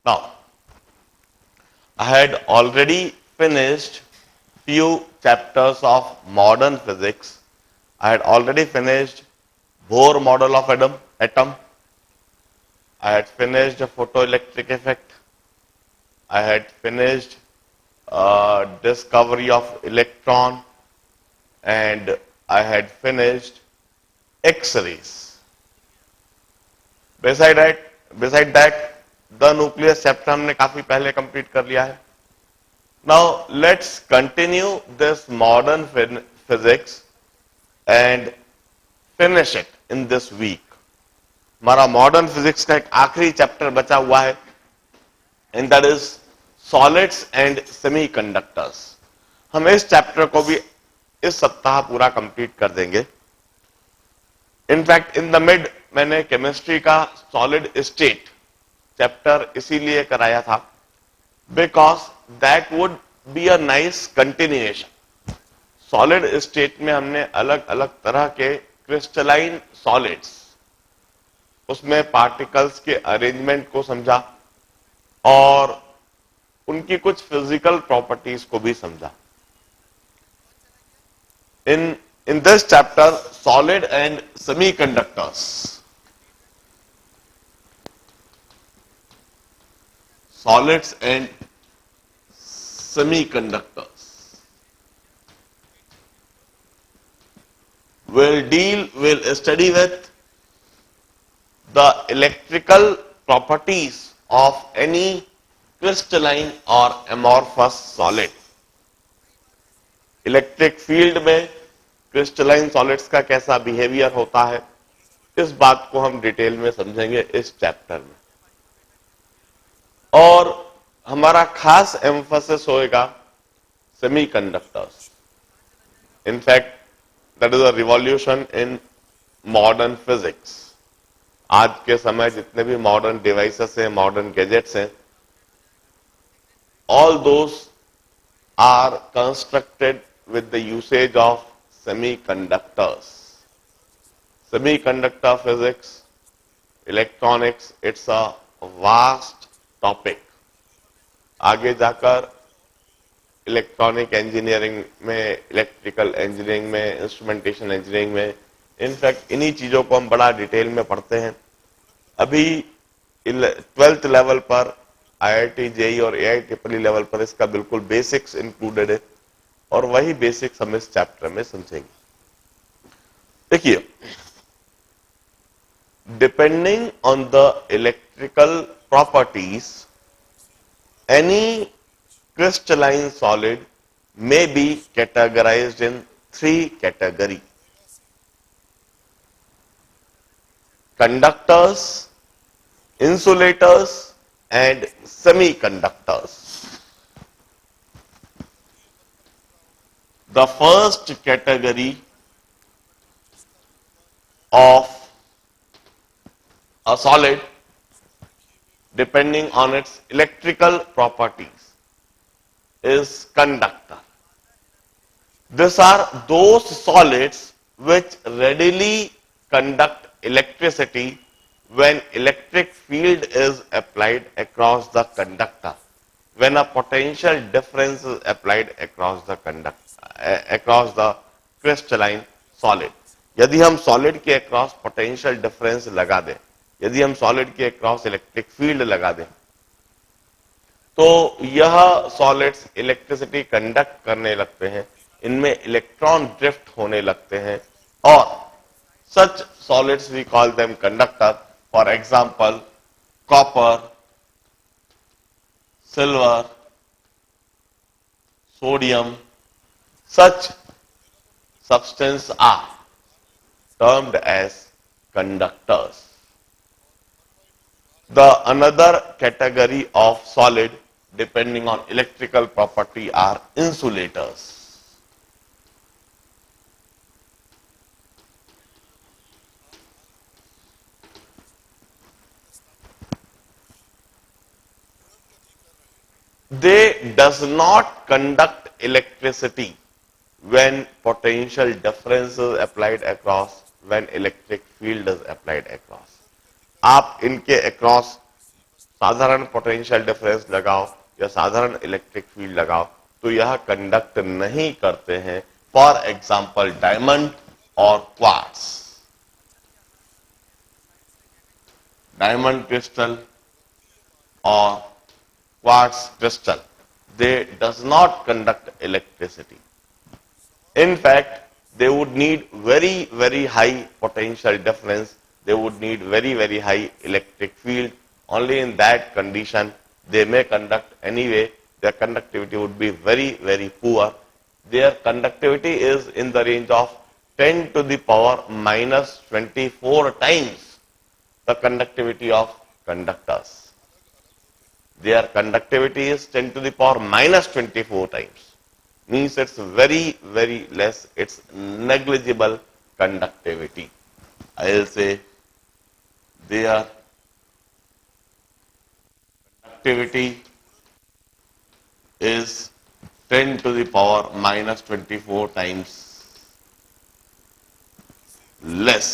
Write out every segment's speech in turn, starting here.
Now, I had already finished few chapters of modern physics. I had already finished Bohr model of atom. I had finished the photoelectric effect. I had finished discovery of electron, and I had finished X-rays. Beside that, beside that, the nucleus chapter हमने काफी पहले complete कर लिया है. Now let's continue this modern physics and finish it in this week. हमारा modern physics का एक आखिरी चैप्टर बचा हुआ है, and that is solids and semiconductors. हम इस चैप्टर को भी इस सप्ताह पूरा कंप्लीट कर देंगे. इनफैक्ट इन द मिड मैंने केमिस्ट्री का सॉलिड स्टेट चैप्टर इसीलिए कराया था because that would be a nice continuation. Solid state में हमने अलग अलग तरह के क्रिस्टलाइन सॉलिड्स, उसमें पार्टिकल्स के अरेंजमेंट को समझा और उनकी कुछ फिजिकल प्रॉपर्टीज को भी समझा. In this chapter solid and semiconductors, solids and semiconductors will study with the electrical properties of any crystalline or amorphous solid. Electric field में क्रिस्टलाइन सॉलिड्स का कैसा बिहेवियर होता है, इस बात को हम डिटेल में समझेंगे इस चैप्टर में. और हमारा खास एम्फोसिस होएगा semiconductors. In fact that is a revolution in modern physics. आज के समय जितने भी मॉडर्न डिवाइसेस हैं, मॉडर्न गैजेट्स हैं, all those are constructed with the usage of semiconductors. Semiconductor physics, electronics, it's a vast topic. आगे जाकर इलेक्ट्रॉनिक इंजीनियरिंग में, इलेक्ट्रिकल इंजीनियरिंग में, इंस्ट्रूमेंटेशन इंजीनियरिंग में, इनफैक्ट इन्हीं चीजों को हम बड़ा डिटेल में पढ़ते हैं. अभी 12th लेवल पर आईआईटी जेई और एआईट्रिपल लेवल पर इसका बिल्कुल बेसिक्स इंक्लूडेड है और वही बेसिक्स हम इस चैप्टर में समझेंगे. देखिए, depending on the electrical properties any crystalline solid may be categorized in 3 categories: conductors, insulators, and semiconductors. The first category of a solid, depending on its electrical properties, is conductor. These are those solids which readily conduct electricity when electric field is applied across the conductor, when a potential difference is applied across the crystalline solid. यदि हम solid के across potential difference लगा दें, यदि हम solid के across electric field लगा दें, तो यह सॉलिड्स इलेक्ट्रिसिटी कंडक्ट करने लगते हैं, इनमें इलेक्ट्रॉन ड्रिफ्ट होने लगते हैं और such solids we call them conductor. For example copper, silver, sodium, such substance are termed as conductors. The another category of solid depending on electrical property are insulators. They does not conduct electricity when potential difference is applied across, when electric field is applied across. आप इनके across साधारण potential difference लगाओ या साधारण electric field लगाओ तो यह conduct नहीं करते हैं. फॉर एग्जाम्पल डायमंड और quartz. Diamond crystal or quartz crystal, they does not conduct electricity. In fact, they would need very high potential difference. They would need very high electric field. Only in that condition they may conduct anyway. Their conductivity would be very poor. Their conductivity is in the range of 10 to the power minus 24 times the conductivity of conductors. Their conductivity is 10 to the power minus 24 times. Means it's very less. It's negligible conductivity. I will say their conductivity is 10 to the power minus 24 times less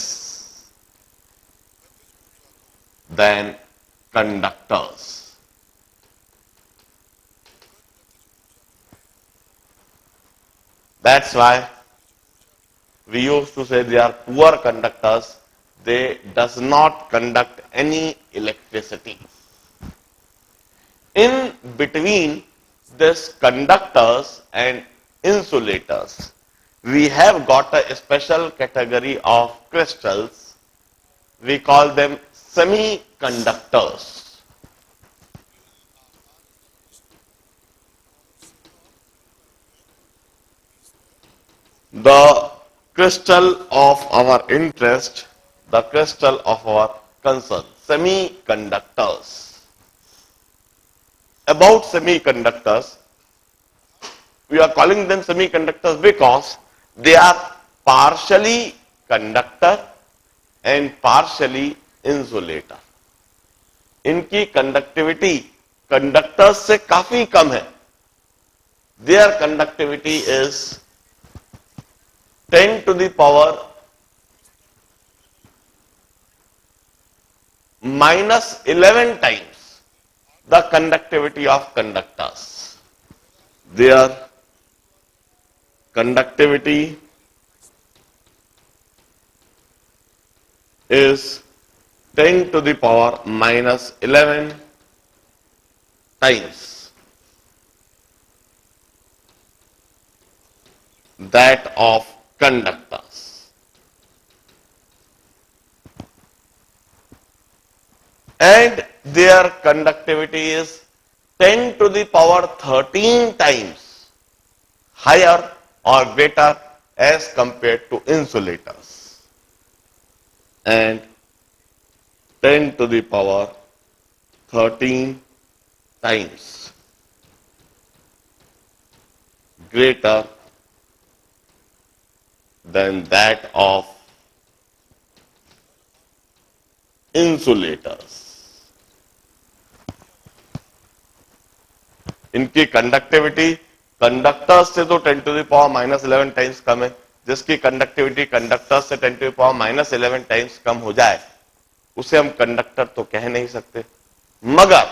than conductors. That's why we used to say they are poor conductors. They does not conduct any electricity. In between this conductors and insulators, we have got a special category of crystals. We call them semiconductors. The crystal of our interest, the crystal of our concern, semiconductors. About semiconductors, we are calling them semiconductors because they are partially conductor and partially insulator. इनकी conductivity conductors से काफी कम है. Their conductivity is 10 to the power minus 11 times the conductivity of conductors. Their conductivity is 10 to the power minus 11 times that of conductors. And their conductivity is 10 to the power 13 times higher or greater as compared to insulators. And 10 to the power 13 times greater than that of insulators. इनकी conductivity conductors से तो 10 to the power minus 11 times कम है. जिसकी conductivity conductors से 10 to the power minus 11 times कम हो जाए उसे हम कंडक्टर तो कह नहीं सकते. मगर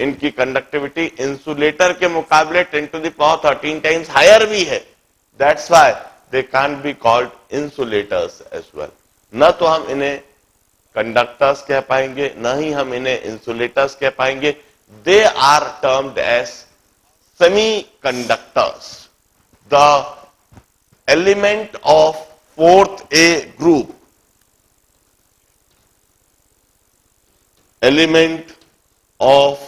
इनकी कंडक्टिविटी इंसुलेटर के मुकाबले 10 to the power 13 times higher भी है. That's why they can't be called insulators as well. न तो हम इन्हें कंडक्टर्स कह पाएंगे न ही हम इन्हें इंसुलेटर्स कह पाएंगे. They are termed as semiconductors. The element of fourth A group, element of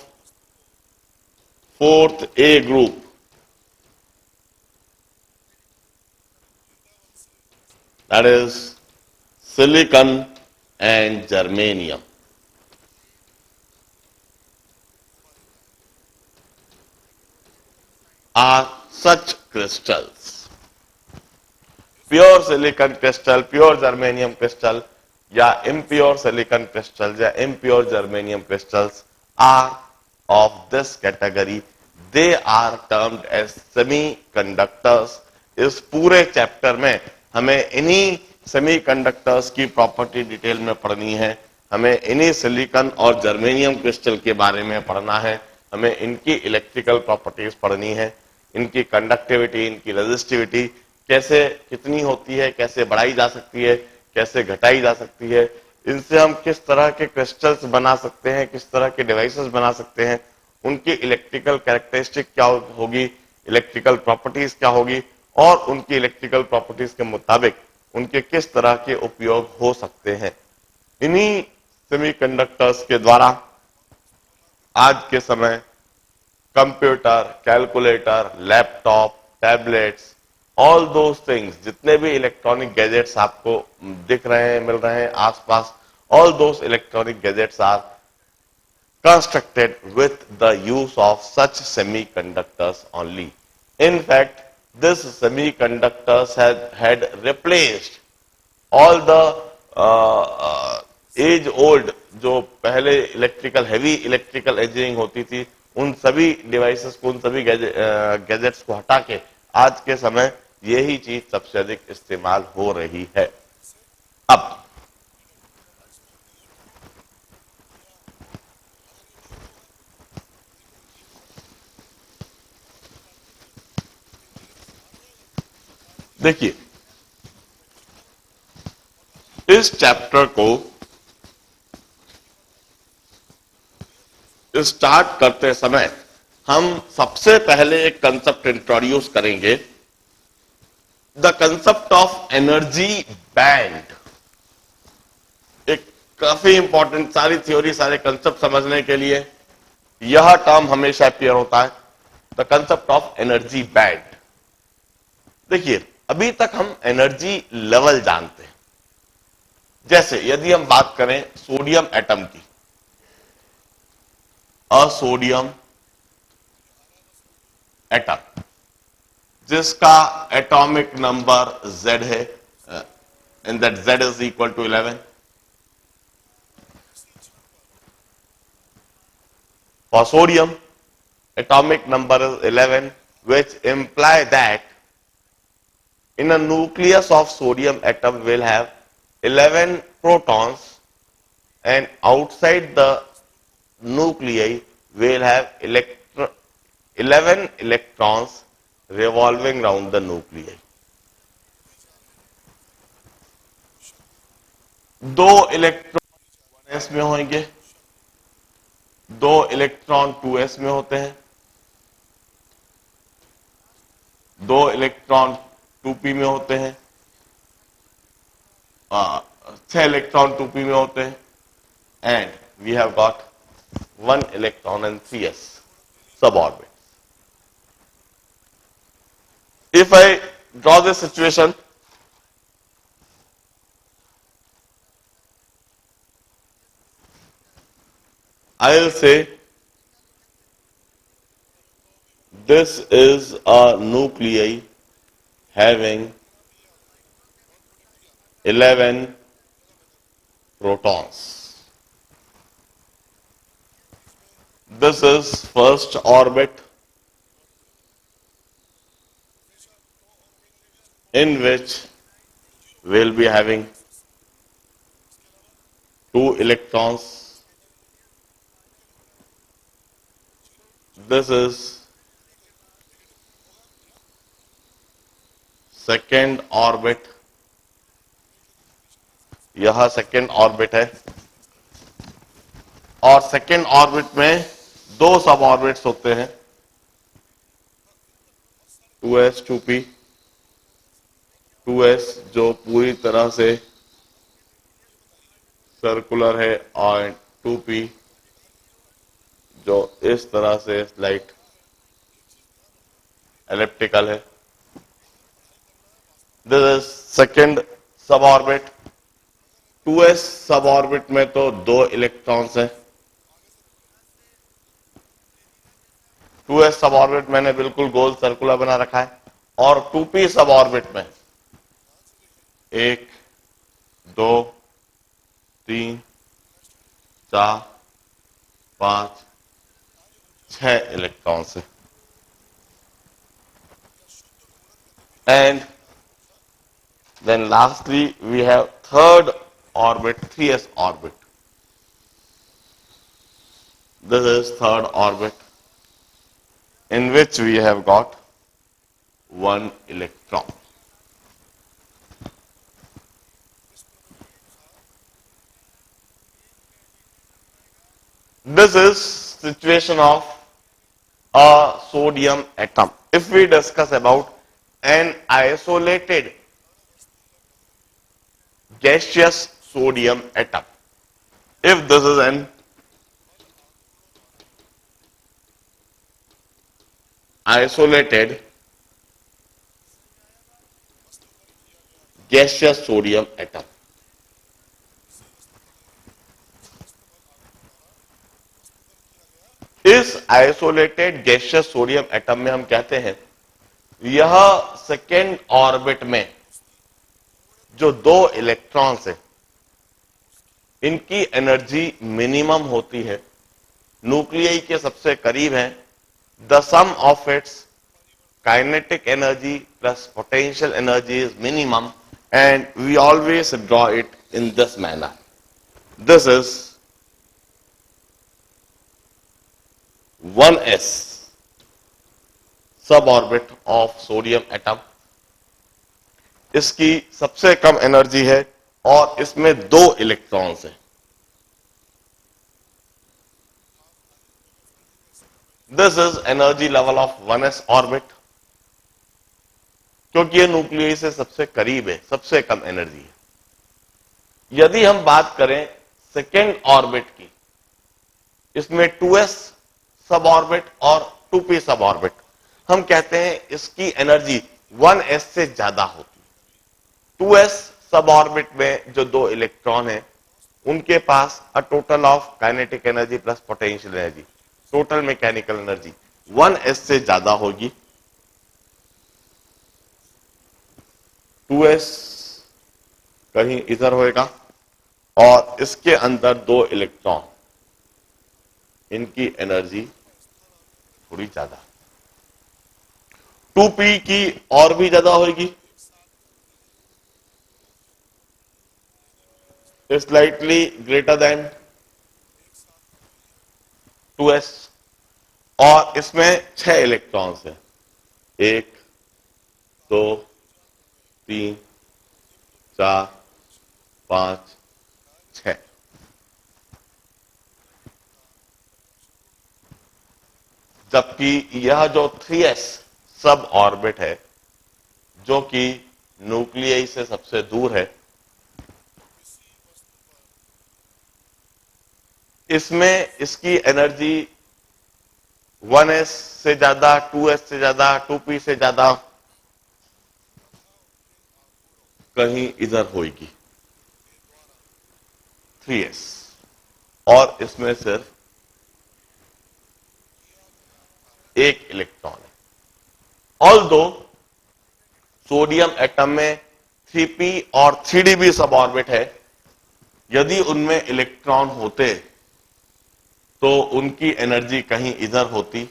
fourth A group that is silicon and germanium. Are such crystals. Pure silicon crystal, pure germanium crystal या impure silicon crystals या impure germanium crystals are of this category. They are termed as semiconductors. इस पूरे chapter में हमें इन्हीं semiconductors की property detail में पढ़नी है. हमें इन्हीं सिलिकॉन और जर्मेनियम क्रिस्टल के बारे में पढ़ना है, हमें इनकी इलेक्ट्रिकल प्रॉपर्टीज पढ़नी है, इनकी कंडक्टिविटी, इनकी रेजिस्टिविटी कैसे कितनी होती है, कैसे बढ़ाई जा सकती है, कैसे घटाई जा सकती है, इनसे हम किस तरह के क्रिस्टल्स बना सकते हैं, किस तरह के डिवाइसेस बना सकते हैं, उनकी इलेक्ट्रिकल कैरेक्टरिस्टिक क्या होगी, इलेक्ट्रिकल प्रॉपर्टीज क्या होगी, और उनकी इलेक्ट्रिकल प्रॉपर्टीज के मुताबिक उनके किस तरह के उपयोग हो सकते हैं। इन्हीं सेमीकंडक्टर्स के द्वारा आज के समय computer, calculator, laptop, tablets, all those things, जितने भी इलेक्ट्रॉनिक गैजेट्स आपको दिख रहे हैं, मिल रहे हैं आसपास, all those electronic gadgets are constructed with the use of such semiconductors only. In fact, this semiconductors had replaced all the age old, जो पहले इलेक्ट्रिकल हेवी इलेक्ट्रिकल इंजीनियरिंग होती थी, उन सभी डिवाइसेस को, उन सभी गैजेट्स को हटा के आज के समय यही चीज सबसे अधिक इस्तेमाल हो रही है। अब देखिए, इस चैप्टर को स्टार्ट करते समय हम सबसे पहले एक कंसेप्ट इंट्रोड्यूस करेंगे, the concept of energy band. एक काफी इंपॉर्टेंट, सारी थ्योरी, सारे कंसेप्ट समझने के लिए यह टर्म हमेशा अपीयर होता है, the concept of energy band. देखिए, अभी तक हम एनर्जी लेवल जानते हैं। जैसे यदि हम बात करें सोडियम एटम की, अ सोडियम एटम जिसका एटॉमिक नंबर Z है, in that Z is equal to 11, for sodium atomic number is 11, which imply that in a nucleus of sodium atom will have 11 protons, and outside the nuclei will have 11 electrons revolving around the nuclei. दो electron 1s में होंगे, दो electron 2s में होते हैं, दो electron 2p में होते हैं, 6 इलेक्ट्रॉन 2p में होते हैं, and we have got 1 electron in 3s suborbit. If I draw this situation, I will say this is a nuclei having 11 protons. This is first orbit in which we'll be having 2 electrons. This is second orbit, यह second orbit है, और second orbit में दो सब orbits होते हैं, 2s 2p, 2s जो पूरी तरह से सर्कुलर है, और 2p जो इस तरह से स्लाइट एलिप्टिकल है। दिस इज सेकेंड सब ऑर्बिट। 2s सब ऑर्बिट में तो दो इलेक्ट्रॉन्स हैं। 2s सब ऑर्बिट मैंने बिल्कुल गोल सर्कुलर बना रखा है, और 2p सब ऑर्बिट में 1 2 3 4 5 6 इलेक्ट्रॉन्स हैं। And then lastly we have third orbit, 3s orbit. This is third orbit in which we have got one electron. This is situation of a sodium atom. If we discuss about an isolated gaseous sodium atom, if this is an isolated gaseous sodium atom, इस isolated gaseous sodium atom में हम कहते हैं यह second orbit में जो दो electrons है इनकी एनर्जी मिनिमम होती है, न्यूक्लियई के सबसे करीब है, the sum of its kinetic energy plus potential energy is minimum and we always draw it in this manner. This is 1s sub orbit of sodium atom. इसकी सबसे कम एनर्जी है और इसमें दो इलेक्ट्रॉन्स हैं. This is energy level of 1s orbit. क्योंकि यह nucleus से सबसे करीब है, सबसे कम एनर्जी है. यदि हम बात करें सेकेंड ऑर्बिट की, इसमें 2s सब ऑर्बिट और 2p सब ऑर्बिट, हम कहते हैं इसकी एनर्जी 1s से ज्यादा होती है. 2s सब ऑर्बिट में जो दो इलेक्ट्रॉन हैं उनके पास a total of kinetic energy plus potential energy, total mechanical energy 1s से ज्यादा होगी. 2s कहीं इधर होएगा और इसके अंदर दो इलेक्ट्रॉन, इनकी एनर्जी थोड़ी ज्यादा, 2p की और भी ज्यादा होगी, स्लाइटली ग्रेटर देन 2s. और इसमें 6 इलेक्ट्रॉन्स हैं, 1 2 3 4 5 6. जबकि यह जो 3s सब ऑर्बिट है जो कि न्यूक्लियई से सबसे दूर है, इसमें इसकी एनर्जी 1s से ज्यादा, 2s से ज्यादा, 2p से ज्यादा, कहीं इधर होगी 3s. और इसमें सिर्फ एक इलेक्ट्रॉन है. ऑल्दो सोडियम एटम में 3p और 3d सब ऑर्बिट है, यदि उनमें इलेक्ट्रॉन होते तो उनकी एनर्जी कहीं इधर होती.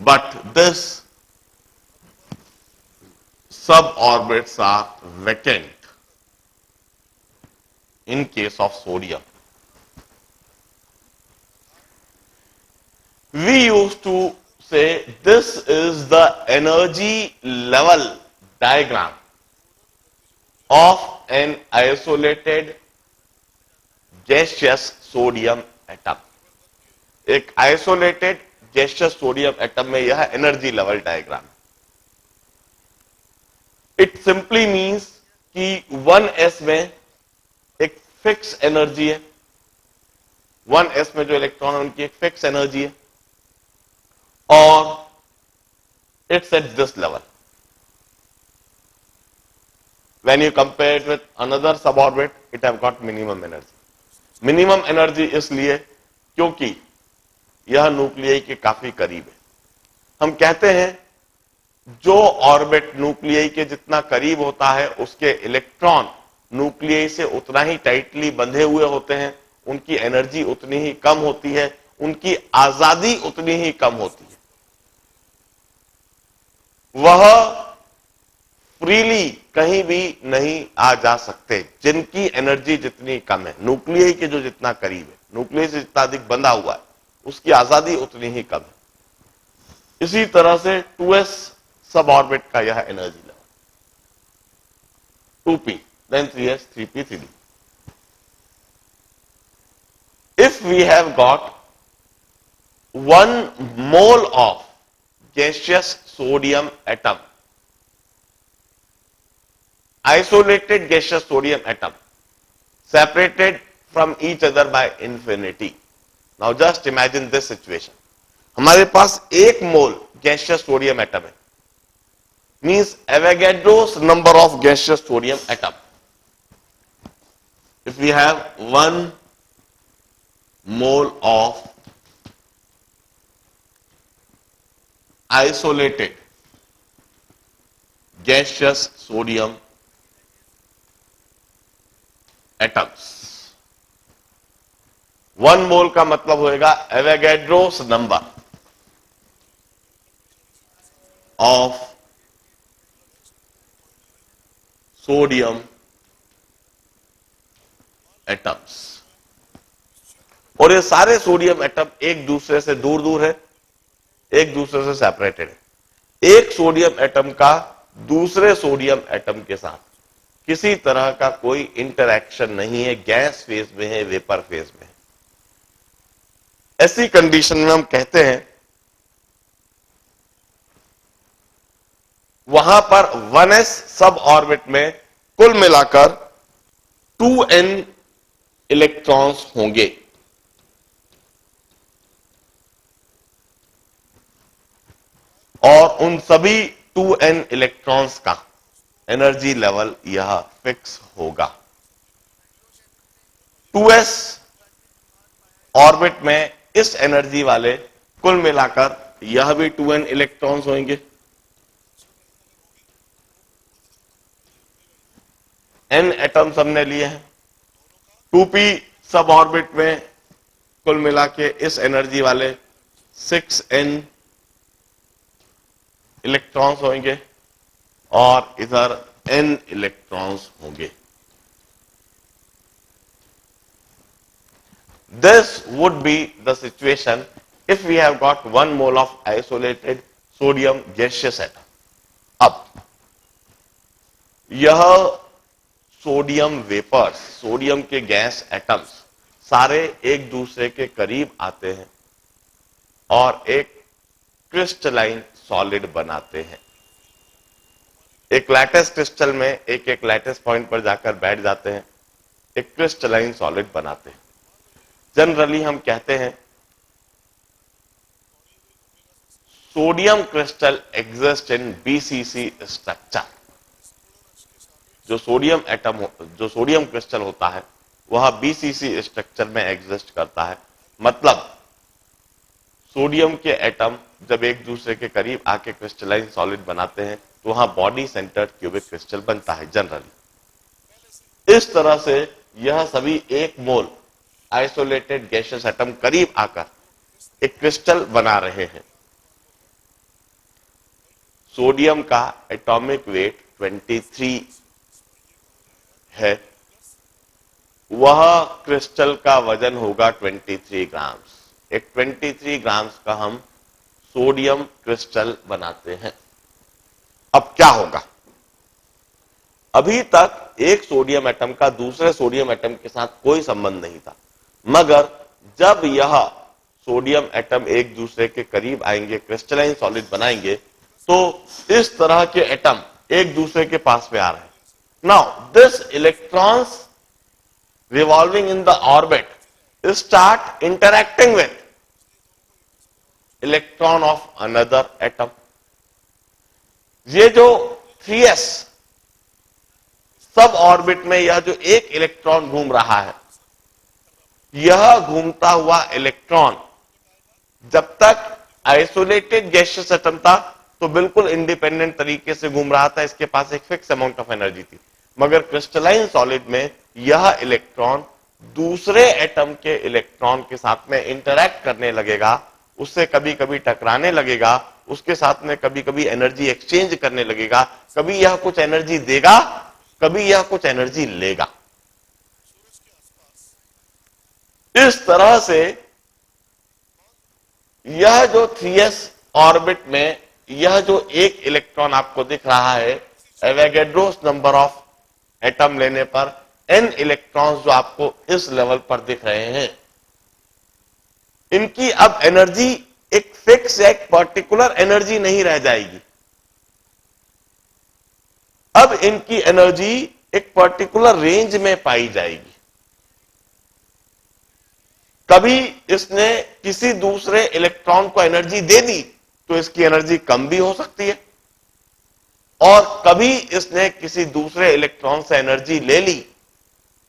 But this sub orbits are vacant in case of sodium. We used to say this is the energy level diagram of an isolated gaseous sodium atom. एक आइसोलेटेड गैसियस सोडियम एटम में यह energy level diagram. It simply means कि 1s में एक fix energy है, 1s में जो electron है उनकी एक फिक्स एनर्जी है और it's at this level. When you compare it with another suborbit, it have got minimum energy. Minimum energy इसलिए क्योंकि यह न्यूक्लियई के काफी करीब है. हम कहते हैं जो ऑर्बिट न्यूक्लियई के जितना करीब होता है उसके इलेक्ट्रॉन न्यूक्लियई से उतना ही टाइटली बंधे हुए होते हैं, उनकी एनर्जी उतनी ही कम होती है, उनकी आजादी उतनी ही कम होती है. वह फ्रीली कहीं भी नहीं आ जा सकते जिनकी एनर्जी जितनी कम है, न्यूक्लियई के जो जितना करीब है. न्यूक्लियस जितना अधिक बंधा हुआ है उसकी आजादी उतनी ही कम है। इसी तरह से 2s सब ऑर्बिट का यह energy level, 2p, then 3s, 3p, 3d. If we have got 1 mole of gaseous sodium atom, isolated gaseous sodium atom, separated from each other by infinity. Now just imagine this situation. हमारे पास 1 मोल gaseous sodium atom है, means Avogadro's number of gaseous sodium atom. If we have 1 mole of isolated gaseous sodium atoms, 1 मोल का मतलब होएगा Avogadro's number of sodium atoms. और ये सारे sodium atom एक दूसरे से दूर दूर है, एक दूसरे से सेपरेटेड है। एक सोडियम एटम का दूसरे सोडियम एटम के साथ किसी तरह का कोई इंटरैक्शन नहीं है, गैस फेज में है, वेपर फेज में है। ऐसी कंडीशन में हम कहते हैं वहां पर 1s सब ऑर्बिट में कुल मिलाकर 2n इलेक्ट्रॉन्स होंगे। और उन सभी 2n इलेक्ट्रॉन्स का एनर्जी लेवल यह फिक्स होगा। 2s ऑर्बिट में इस एनर्जी वाले कुल मिलाकर यह भी 2n इलेक्ट्रॉन्स होंगे। n एटम्स हमने लिए हैं। 2p सब ऑर्बिट में कुल मिला के इस एनर्जी वाले 6n इलेक्ट्रॉन्स होंगे और इधर n इलेक्ट्रॉन्स होंगे। This would be the situation if we have got 1 mole of isolated sodium gaseous atom. अब यह सोडियम वेपर्स, सोडियम के गैस एटम्स सारे एक दूसरे के करीब आते हैं और एक क्रिस्टलाइन सॉलिड बनाते हैं। एक लैटिस क्रिस्टल में एक एक लैटिस पॉइंट पर जाकर बैठ जाते हैं, एक क्रिस्टलाइन सॉलिड बनाते हैं। जनरली हम कहते हैं sodium crystal exist in BCC structure. जो सोडियम क्रिस्टल होता है वह बीसीसी स्ट्रक्चर में एग्जिस्ट करता है। मतलब सोडियम के एटम जब एक दूसरे के करीब आके क्रिस्टलाइन सॉलिड बनाते हैं तो वहां बॉडी सेंटर्ड क्यूबिक क्रिस्टल बनता है जनरली। इस तरह से यह सभी 1 मोल आइसोलेटेड गैसियस एटम करीब आकर एक क्रिस्टल बना रहे हैं। सोडियम का एटॉमिक वेट 23 है, वह क्रिस्टल का वजन होगा 23 ग्राम्स। एक 23 ग्राम्स का हम सोडियम क्रिस्टल बनाते हैं। अब क्या होगा? अभी तक एक सोडियम एटम का दूसरे सोडियम एटम के साथ कोई संबंध नहीं था, मगर जब यह सोडियम एटम एक दूसरे के करीब आएंगे, क्रिस्टलाइन सॉलिड बनाएंगे, तो इस तरह के एटम एक दूसरे के पास में आ रहे हैं। Now this electrons revolving in the orbit start interacting with electron of another atom. ये जो 3s सब ऑर्बिट में यह जो एक इलेक्ट्रॉन घूम रहा है, यह घूमता हुआ इलेक्ट्रॉन जब तक आइसोलेटेड गैसियस एटम था तो बिल्कुल इंडिपेंडेंट तरीके से घूम रहा था, इसके पास एक फिक्स अमाउंट ऑफ एनर्जी थी। मगर क्रिस्टलाइन सॉलिड में यह इलेक्ट्रॉन दूसरे एटम के इलेक्ट्रॉन के साथ में इंटरैक्ट करने लगेगा, उससे कभी कभी टकराने लगेगा, उसके साथ में कभी कभी एनर्जी एक्सचेंज करने लगेगा। कभी यह कुछ एनर्जी देगा, कभी यह कुछ एनर्जी लेगा। इस तरह से यह जो 3s ऑर्बिट में यह जो एक इलेक्ट्रॉन आपको दिख रहा है, एवोगैड्रोस नंबर ऑफ एटम लेने पर n इलेक्ट्रॉन्स जो आपको इस लेवल पर दिख रहे हैं, इनकी अब एनर्जी एक फिक्स या एक पर्टिकुलर एनर्जी नहीं रह जाएगी। अब इनकी एनर्जी एक पर्टिकुलर रेंज में पाई जाएगी। कभी इसने किसी दूसरे इलेक्ट्रॉन को एनर्जी दे दी तो इसकी एनर्जी कम भी हो सकती है, और कभी इसने किसी दूसरे इलेक्ट्रॉन से एनर्जी ले ली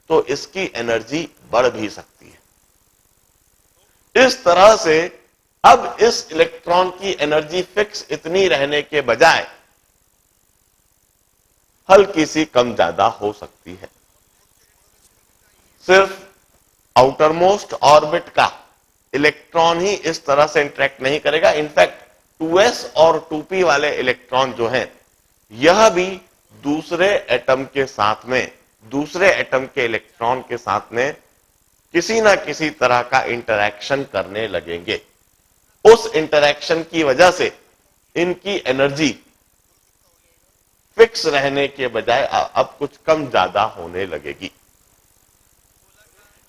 तो इसकी एनर्जी बढ़ भी सकती है। इस तरह से अब इस इलेक्ट्रॉन की एनर्जी फिक्स इतनी रहने के बजाय हल्की सी कम ज्यादा हो सकती है। सिर्फ आउटर मोस्ट ऑर्बिट का इलेक्ट्रॉन ही इस तरह से इंटरेक्ट नहीं करेगा। इनफैक्ट 2s और 2p वाले इलेक्ट्रॉन जो हैं, यह भी दूसरे एटम के साथ में, दूसरे एटम के इलेक्ट्रॉन के साथ में किसी ना किसी तरह का इंटरैक्शन करने लगेंगे। उस इंटरैक्शन की वजह से इनकी एनर्जी फिक्स रहने के बजाय अब कुछ कम ज्यादा होने लगेगी।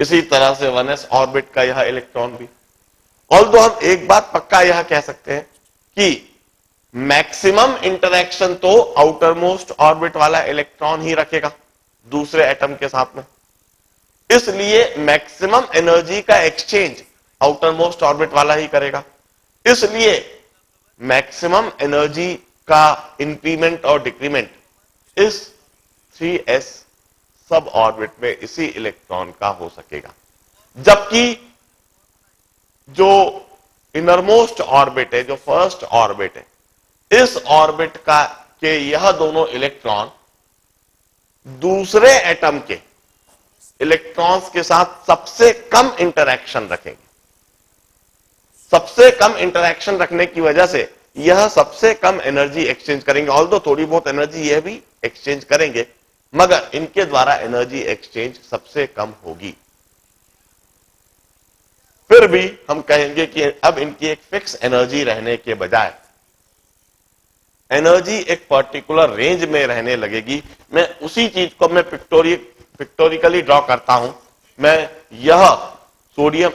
इसी तरह से 1s ऑर्बिट का यह इलेक्ट्रॉन भी, ऑल्दो हम एक बात पक्का यह कह सकते हैं कि मैक्सिमम इंटरैक्शन तो आउटर मोस्ट ऑर्बिट वाला इलेक्ट्रॉन ही रखेगा दूसरे एटम के साथ में, इसलिए मैक्सिमम एनर्जी का एक्सचेंज आउटर मोस्ट ऑर्बिट वाला ही करेगा। इसलिए मैक्सिमम एनर्जी का इंक्रीमेंट और डिक्रीमेंट इस 3s सब ऑर्बिट में इसी इलेक्ट्रॉन का हो सकेगा, जबकि जो इनरमोस्ट ऑर्बिट है, जो फर्स्ट ऑर्बिट है, इस ऑर्बिट का के यह दोनों इलेक्ट्रॉन दूसरे एटम के इलेक्ट्रॉन्स के साथ सबसे कम इंटरैक्शन रखेंगे। सबसे कम इंटरैक्शन रखने की वजह से यह सबसे कम एनर्जी एक्सचेंज करेंगे। ऑल्दो थोड़ी बहुत एनर्जी यह भी एक्सचेंज करेंगे, मगर इनके द्वारा एनर्जी एक्सचेंज सबसे कम होगी। फिर भी हम कहेंगे कि अब इनकी एक फिक्स एनर्जी रहने के बजाय एनर्जी एक पर्टिकुलर रेंज में रहने लगेगी। मैं उसी चीज को मैं पिक्टोरिकली ड्रॉ करता हूं। मैं यह सोडियम